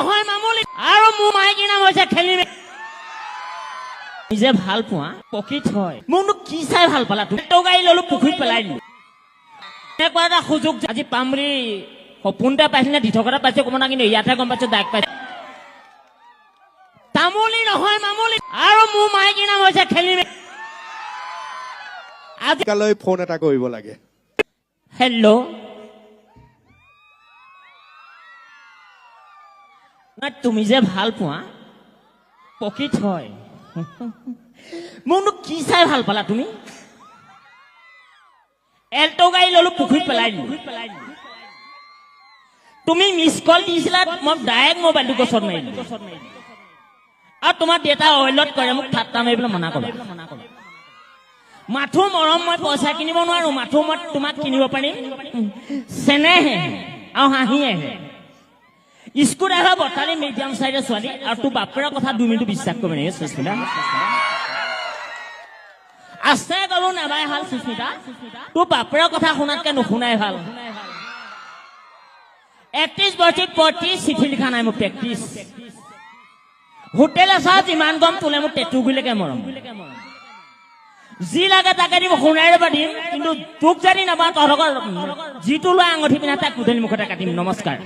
নহয় মামুলি আৰু মোৰ মাইকী নাম হৈছে খেলি নিজে ভাল পোৱা পকিত হয় মোৰনো কি চাই ভাল পালা তুমি গাড়ী ললো পুখুৰীত পেলাই দিলো এনেকুৱা এটা সুযোগ আজি পাম বুলি সপোন এটা পাইছিলে দি থকা এটা পাইছে অকণমান কিন্তু ইয়াতহে গম পাইছো ডাইৰেক্ট পাইছে তামুলি নহয় মামুলি আৰু মোৰ মাইকী নাম হৈছে খেলি আজিকালি ফোন এটা কৰিব লাগে হেল্ল' তুমি যে ভাল পোৱা পকিত হয় মোৰনো কি চাই ভাল পালা তুমি এল্টো গাড়ী ললো পুখুৰীত পেলাই দিলো তুমি মিছ কল দিছিলা মই ডাইৰেক্ট মোবাইলটো গছত মাৰি দিলো আৰু তোমাৰ দেউতা অইলত কৰে মোক ঠাট্টা মাৰিবলৈ মনা কৰা মাথো মৰম মই পইচা কিনিব নোৱাৰো মাথো মই তোমাক কিনিব পাৰিম চেনেহে আৰু হাঁহিয়েহে স্কুল আহা বটালি মিডিয়াম চাইডৰ ছোৱালী আৰু তোৰ বাপেৰৰ কথা 2 মিনিট বিশ্বাস কৰিব নেকি সুস্মিতা আছে কলো নাবাই ভাল সুস্মিতা তোৰ বাপেৰৰ কথা শুনাতকে নুশুনাই ভাল 31 বছৰ 35 চিঠি লিখা নাই মোৰ প্ৰেক্টিচ হোটেল আছে যিমান গম তোলে মোৰ টেটু গুলিকে মৰম যি লাগে তাকে দিব শুনাই দিম কিন্তু তোক জানি নাবা তহঁতৰ যিটো লোৱা আঙঠি পিন্ধা তাক গোধূলি মুখতে কাটিম নমস্কাৰ